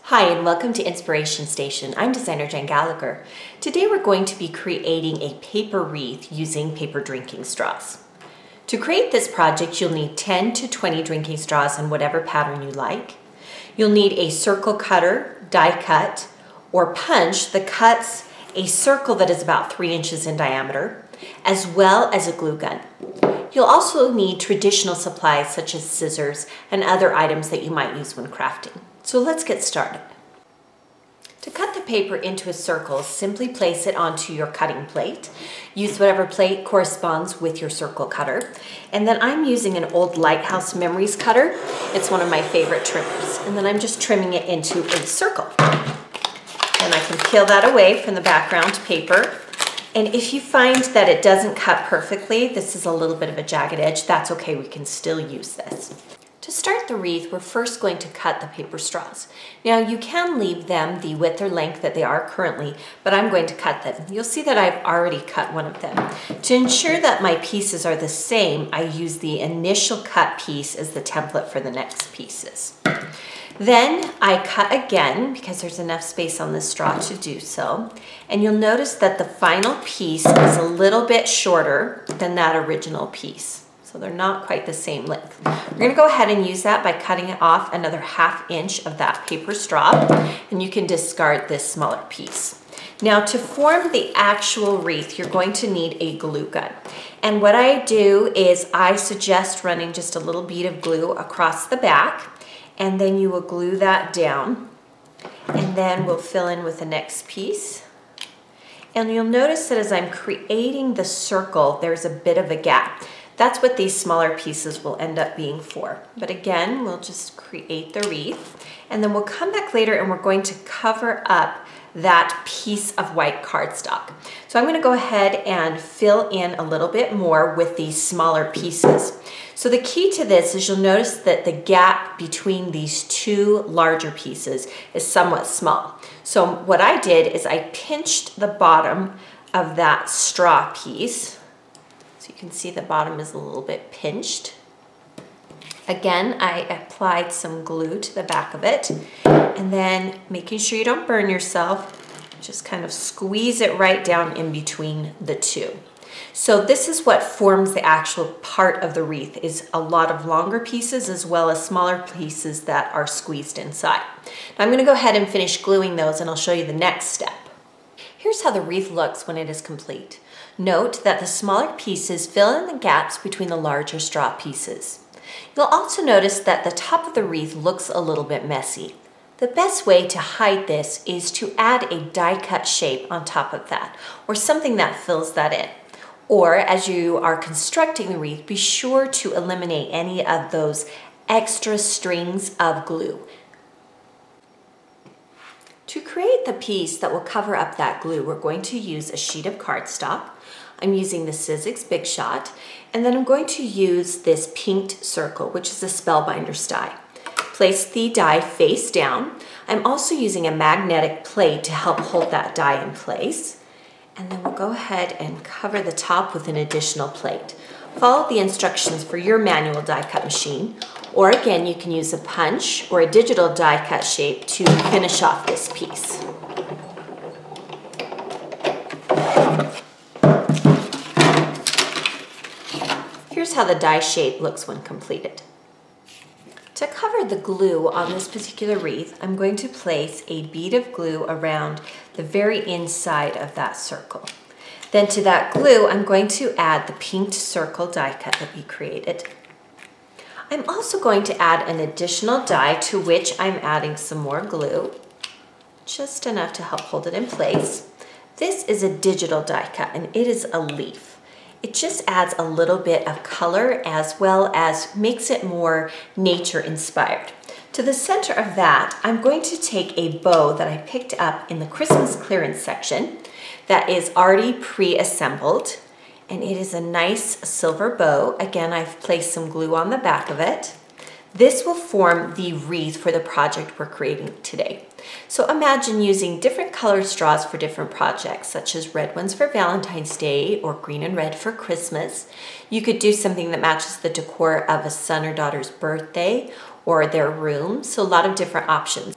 Hi and welcome to Inspiration Station. I'm designer Jen Gallacher. Today we're going to be creating a paper wreath using paper drinking straws. To create this project, you'll need 10 to 20 drinking straws in whatever pattern you like. You'll need a circle cutter, die cut, or punch that cuts a circle that is about 3 inches in diameter, as well as a glue gun. You'll also need traditional supplies such as scissors and other items that you might use when crafting. So let's get started. To cut the paper into a circle, simply place it onto your cutting plate. Use whatever plate corresponds with your circle cutter. And then I'm using an old Lighthouse Memories cutter. It's one of my favorite trimmers. And then I'm just trimming it into a circle. And I can peel that away from the background paper. And if you find that it doesn't cut perfectly, this is a little bit of a jagged edge, that's okay, we can still use this. To start the wreath, we're first going to cut the paper straws. Now you can leave them the width or length that they are currently, but I'm going to cut them. You'll see that I've already cut one of them. To ensure that my pieces are the same, I use the initial cut piece as the template for the next pieces. Then I cut again because there's enough space on this straw to do so. And you'll notice that the final piece is a little bit shorter than that original piece. So they're not quite the same length. We're gonna go ahead and use that by cutting it off another 1/2 inch of that paper straw, and you can discard this smaller piece. Now to form the actual wreath, you're going to need a glue gun. And what I do is I suggest running just a little bead of glue across the back, and then you will glue that down, and then we'll fill in with the next piece. And you'll notice that as I'm creating the circle, there's a bit of a gap. That's what these smaller pieces will end up being for. But again, we'll just create the wreath, and then we'll come back later and we're going to cover up that piece of white cardstock. So I'm going to go ahead and fill in a little bit more with these smaller pieces. So the key to this is you'll notice that the gap between these two larger pieces is somewhat small. So what I did is I pinched the bottom of that straw piece. So you can see the bottom is a little bit pinched. Again, I applied some glue to the back of it, and then making sure you don't burn yourself, just kind of squeeze it right down in between the two. So this is what forms the actual part of the wreath, is a lot of longer pieces as well as smaller pieces that are squeezed inside. Now I'm gonna go ahead and finish gluing those, and I'll show you the next step. Here's how the wreath looks when it is complete. Note that the smaller pieces fill in the gaps between the larger straw pieces. You'll also notice that the top of the wreath looks a little bit messy. The best way to hide this is to add a die cut shape on top of that, or something that fills that in. Or as you are constructing the wreath, be sure to eliminate any of those extra strings of glue. To create the piece that will cover up that glue, we're going to use a sheet of cardstock. I'm using the Sizzix Big Shot, and then I'm going to use this pinked circle, which is a Spellbinder's die. Place the die face down. I'm also using a magnetic plate to help hold that die in place. And then we'll go ahead and cover the top with an additional plate. Follow the instructions for your manual die cut machine, or again, you can use a punch or a digital die cut shape to finish off this piece. Here's how the die shape looks when completed. To cover the glue on this particular wreath, I'm going to place a bead of glue around the very inside of that circle. Then to that glue, I'm going to add the pinked circle die cut that we created. I'm also going to add an additional die to which I'm adding some more glue, just enough to help hold it in place. This is a digital die cut, and it is a leaf. It just adds a little bit of color as well as makes it more nature inspired. To the center of that, I'm going to take a bow that I picked up in the Christmas clearance section that is already pre-assembled, and it is a nice silver bow. Again, I've placed some glue on the back of it. This will form the wreath for the project we're creating today. So imagine using different colored straws for different projects, such as red ones for Valentine's Day or green and red for Christmas. You could do something that matches the decor of a son or daughter's birthday or their room, so a lot of different options.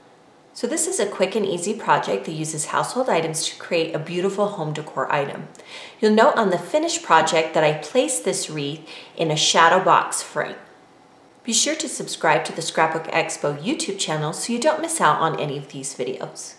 So this is a quick and easy project that uses household items to create a beautiful home decor item. You'll note on the finished project that I placed this wreath in a shadow box frame. Be sure to subscribe to the Scrapbook Expo YouTube channel so you don't miss out on any of these videos.